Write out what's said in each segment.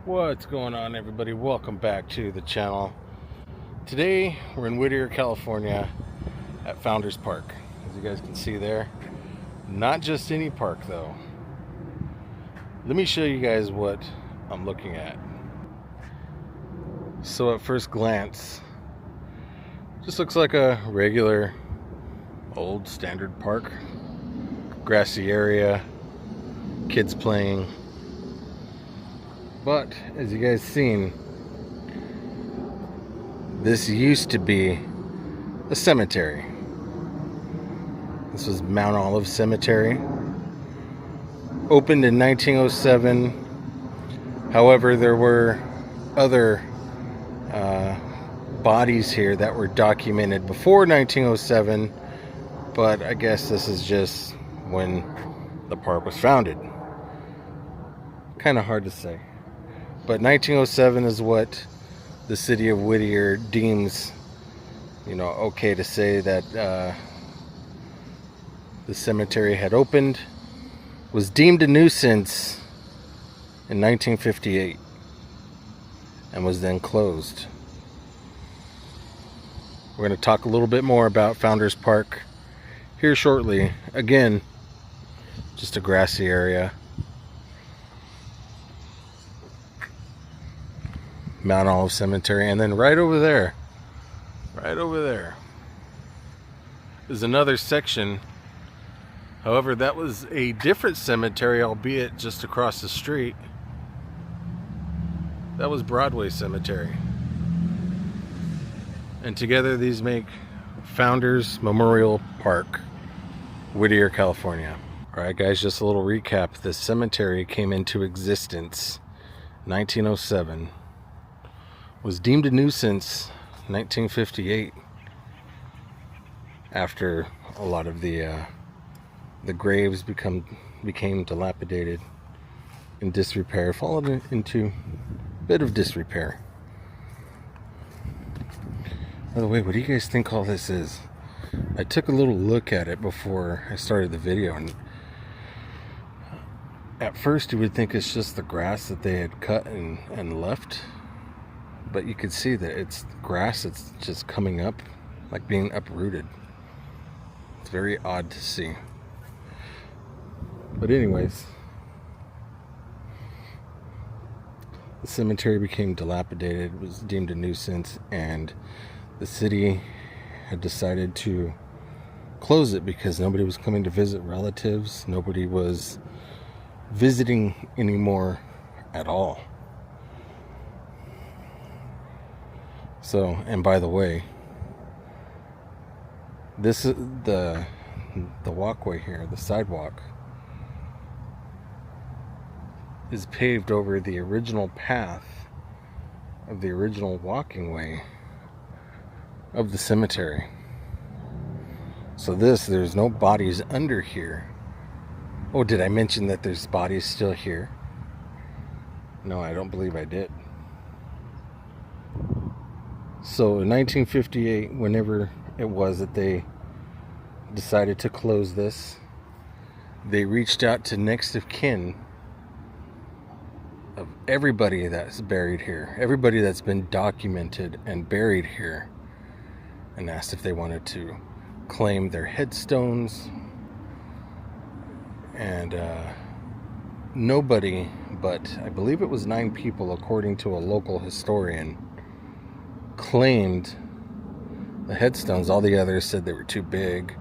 What's going on, everybody? Welcome back to the channel. Today we're in Whittier, California at Founders Park. As you guys can see there, not just any park though. Let me show you guys what I'm looking at. So at first glance, just looks like a regular old standard park. Grassy area, kids playing. But as you guys seen, this used to be a cemetery. This was Mount Olive Cemetery. Opened in 1907. However, there were other bodies here that were documented before 1907. But I guess this is just when the park was founded. Kind of hard to say. But 1907 is what the city of Whittier deems, okay to say that the cemetery had opened. Was deemed a nuisance in 1958 and was then closed. We're going to talk a little bit more about Founders Park here shortly. Again, just a grassy area. Mount Olive Cemetery, and then right over there is another section. However, that was a different cemetery, albeit just across the street. That was Broadway Cemetery. And together these make Founders Memorial Park, Whittier, California. Alright guys, just a little recap. This cemetery came into existence 1907. Was deemed a nuisance 1958 after a lot of the graves became dilapidated, in disrepair, fallen into a bit of disrepair. By the way, what do you guys think all this is? I took a little look at it before I started the video, and at first you would think it's just the grass that they had cut and left. But you can see that it's grass that's just coming up, like being uprooted. It's very odd to see. But anyways, the cemetery became dilapidated, was deemed a nuisance, and the city had decided to close it because nobody was coming to visit relatives. Nobody was visiting anymore at all. So, and by the way, this is the walkway here, the sidewalk, is paved over the original path of the original walking way of the cemetery. So there's no bodies under here. Oh, did I mention that there's bodies still here? No, I don't believe I did. So in 1958, whenever it was that they decided to close this, they reached out to next of kin of everybody that's buried here, everybody that's been documented and buried here, and asked if they wanted to claim their headstones. And nobody but, I believe it was 9 people, according to a local historian, claimed the headstones. All the others said they were too big,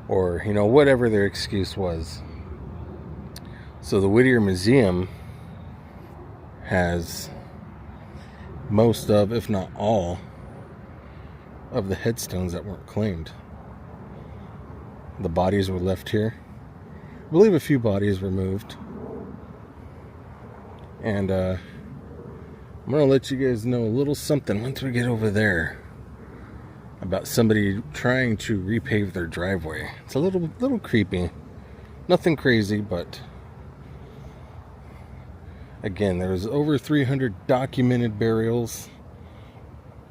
or whatever their excuse was. So the Whittier Museum has most of, if not all, of the headstones that weren't claimed. The bodies were left here. I believe a few bodies were moved. And I'm going to let you guys know a little something once we get over there about somebody trying to repave their driveway. It's a little creepy. Nothing crazy, but again, there's over 300 documented burials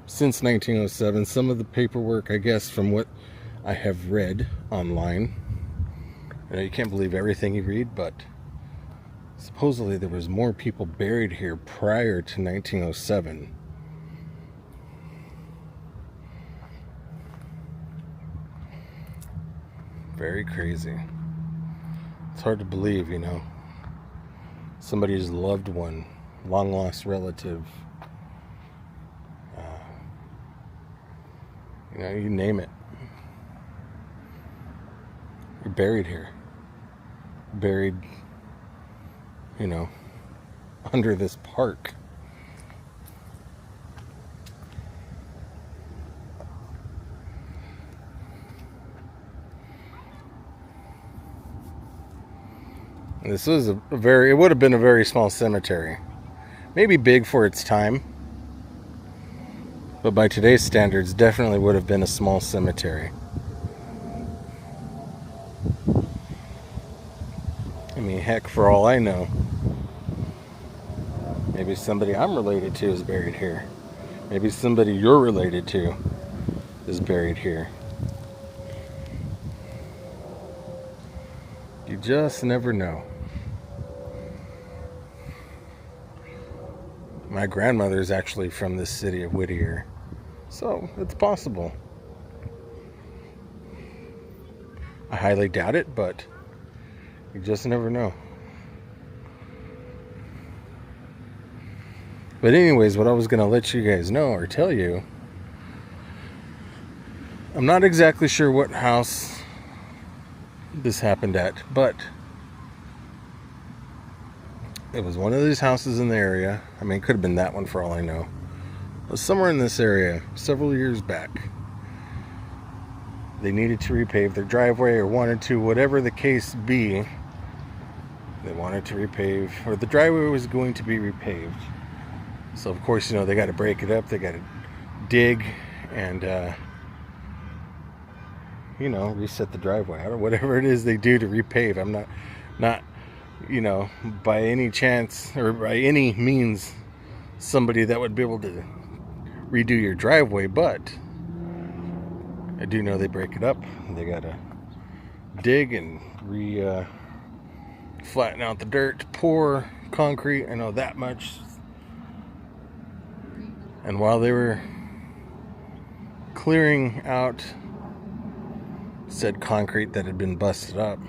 since 1907. Some of the paperwork, I guess, from what I have read online. I know you can't believe everything you read, but Supposedly there was more people buried here prior to 1907. Very crazy. It's hard to believe, you know. Somebody's loved one, long lost relative, you know, you name it. You're buried here. Buried, you know, under this park. And this was it would have been a very small cemetery. Maybe big for its time. But by today's standards, definitely would have been a small cemetery. I mean, heck, for all I know, maybe somebody I'm related to is buried here. Maybe somebody you're related to is buried here. You just never know. My grandmother's actually from this city of Whittier, so it's possible. I highly doubt it, but you just never know. But anyways, what I was going to let you guys know or tell you, I'm not exactly sure what house this happened at, but it was one of these houses in the area. I mean, it could have been that one for all I know. It was somewhere in this area several years back. They needed to repave their driveway or wanted to, whatever the case be. They wanted to repave, or the driveway was going to be repaved. So of course, you know, they got to break it up. They got to dig and, you know, reset the driveway or whatever it is they do to repave. I'm not, you know, by any chance or by any means somebody that would be able to redo your driveway, but I do know they break it up. They gotta dig and flatten out the dirt, pour concrete. I know that much. And while they were clearing out said concrete that had been busted up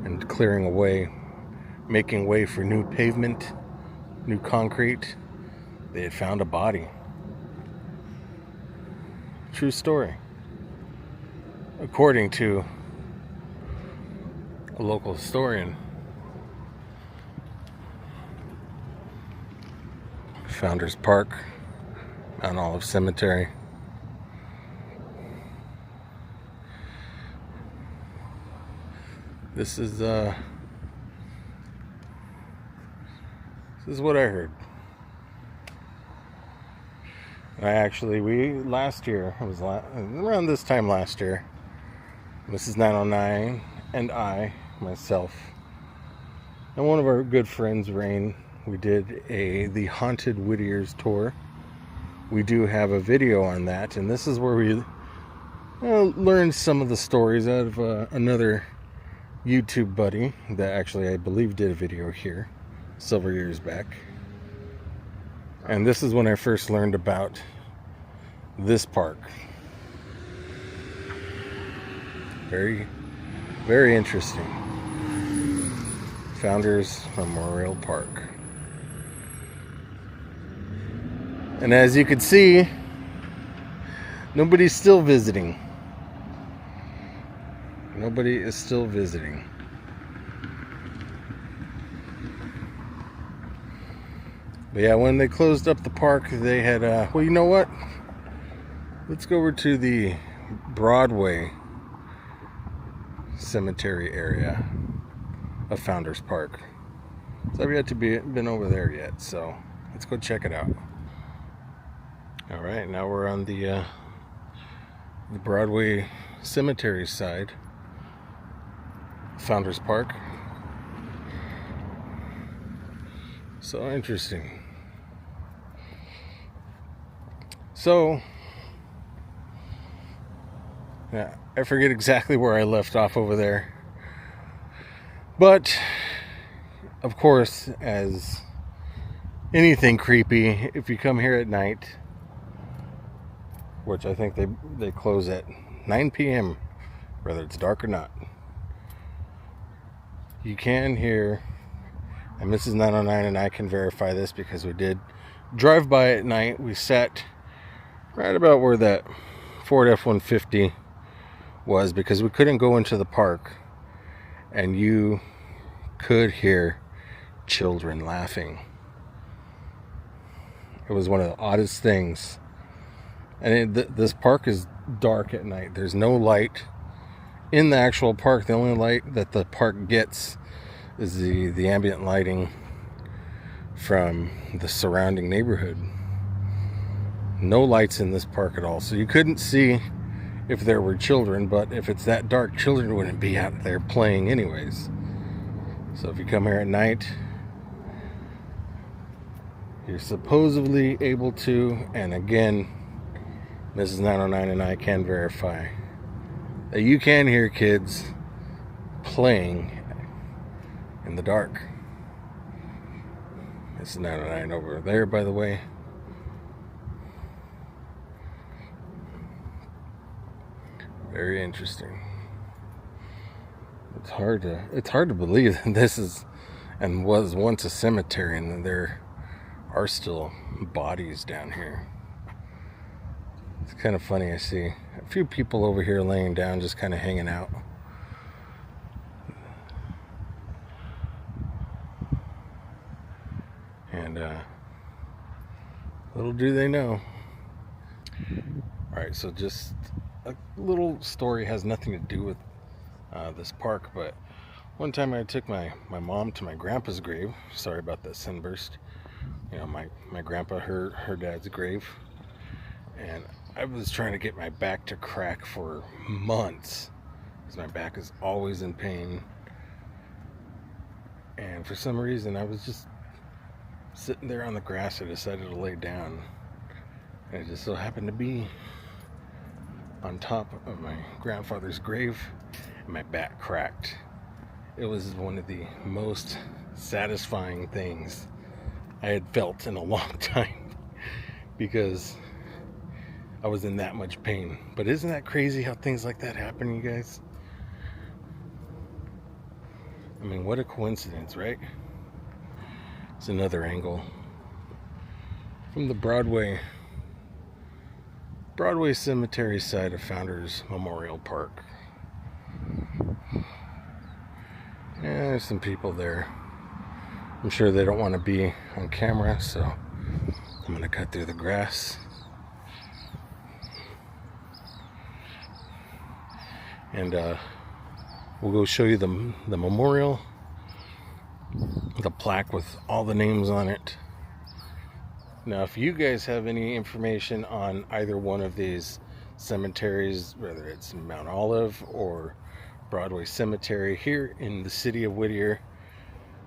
and clearing away, making way for new pavement, new concrete, they had found a body. True story. According to a local historian. Founders Park, Mount Olive Cemetery. This is what I heard. Last year, it was around this time last year, Mrs. 909 and myself, and one of our good friends, Rain, we did the Haunted Whittier's tour. We do have a video on that, and this is where we learned some of the stories out of another YouTube buddy that actually I believe did a video here several years back. And this is when I first learned about this park. Very, very interesting. Founders Memorial Park. And as you can see, nobody's still visiting. Nobody is still visiting. But yeah, when they closed up the park, they had, well, you know what? Let's go over to the Broadway Cemetery area of Founders Park. So I've yet to been over there yet, so let's go check it out. All right, now we're on the Broadway Cemetery side, Founders Park. So interesting. So, yeah, I forget exactly where I left off over there. But of course, as anything creepy, if you come here at night, which I think they close at 9 p.m., whether it's dark or not, you can hear, and Mrs. 909 and I can verify this because we did drive by at night. We sat right about where that Ford F-150 was because we couldn't go into the park, and you could hear children laughing. It was one of the oddest things. And this park is dark at night. There's no light in the actual park. The only light that the park gets is the ambient lighting from the surrounding neighborhood. No lights in this park at all. So you couldn't see if there were children, but if it's that dark, children wouldn't be out there playing anyways. So if you come here at night, you're supposedly able to, and again, Mrs. 909 and I can verify that you can hear kids playing in the dark. Mrs. 909 over there, by the way. Very interesting. It's hard to believe that this is and was once a cemetery, and that there are still bodies down here. It's kind of funny. I see a few people over here laying down, just kind of hanging out. And little do they know. Alright, so just a little story, has nothing to do with this park, but one time I took my mom to my grandpa's grave. Sorry about that sunburst. You know, my grandpa, her dad's grave. And I was trying to get my back to crack for months, because my back is always in pain. And for some reason, I was just sitting there on the grass. I decided to lay down, and it just so happened to be on top of my grandfather's grave, and my back cracked. It was one of the most satisfying things I had felt in a long time, because I was in that much pain. But isn't that crazy how things like that happen, you guys? I mean, what a coincidence, right? It's another angle from the Broadway Cemetery side of Founders Memorial Park. Yeah, there's some people there. I'm sure they don't want to be on camera, so I'm going to cut through the grass. And we'll go show you the memorial, the plaque with all the names on it. Now, if you guys have any information on either one of these cemeteries, whether it's Mount Olive or Broadway Cemetery here in the city of Whittier,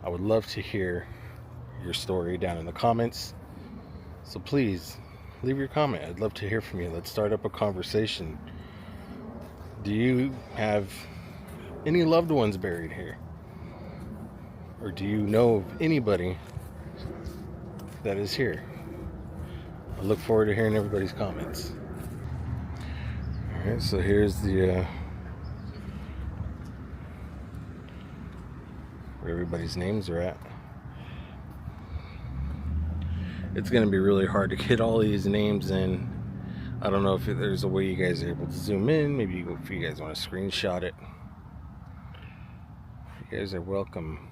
I would love to hear your story down in the comments. So please leave your comment. I'd love to hear from you. Let's start up a conversation. Do you have any loved ones buried here? Or do you know of anybody that is here? I look forward to hearing everybody's comments. Alright, so here's the where everybody's names are at. It's going to be really hard to get all these names in. I don't know if there's a way you guys are able to zoom in. Maybe if you guys want to screenshot it. You guys are welcome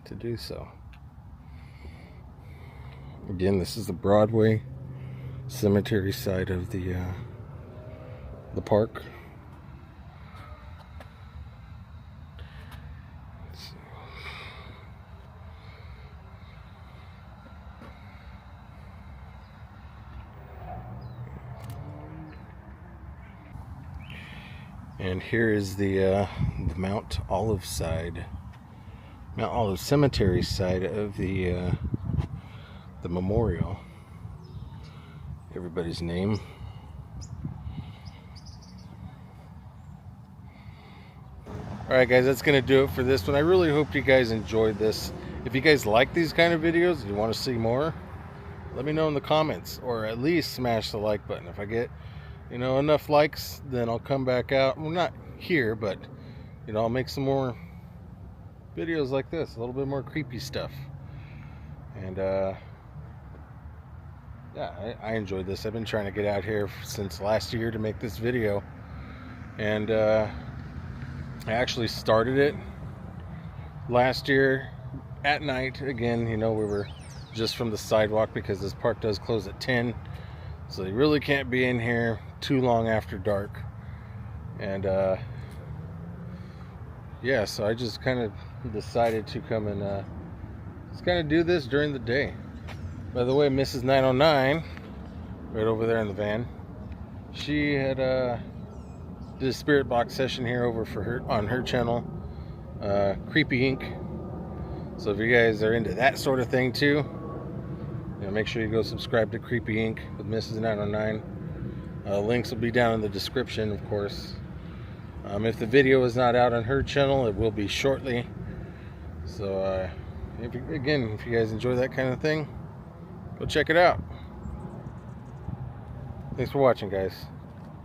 to do so. Again, this is the Broadway Cemetery side of the park. And here is the Mount Olive side, Mount Olive Cemetery side of the memorial. Everybody's name. Alright guys, that's going to do it for this one. I really hope you guys enjoyed this. If you guys like these kind of videos and you want to see more, let me know in the comments, or at least smash the like button. If I get, enough likes, then I'll come back out. Well, not here, but, I'll make some more videos like this, a little bit more creepy stuff. And, yeah, I enjoyed this. I've been trying to get out here since last year to make this video. And, I actually started it last year at night. Again, we were just from the sidewalk because this park does close at 10. So you really can't be in here too long after dark. And yeah, so I just kind of decided to come and just kind of do this during the day. By the way, Mrs. 909, right over there in the van, she had did a spirit box session here over for her on her channel, Creepy Inc. So if you guys are into that sort of thing too, make sure you go subscribe to Creepy Inc. with Mrs. 909. Links will be down in the description, of course. If the video is not out on her channel, it will be shortly. So if you guys enjoy that kind of thing, go check it out. Thanks for watching, guys.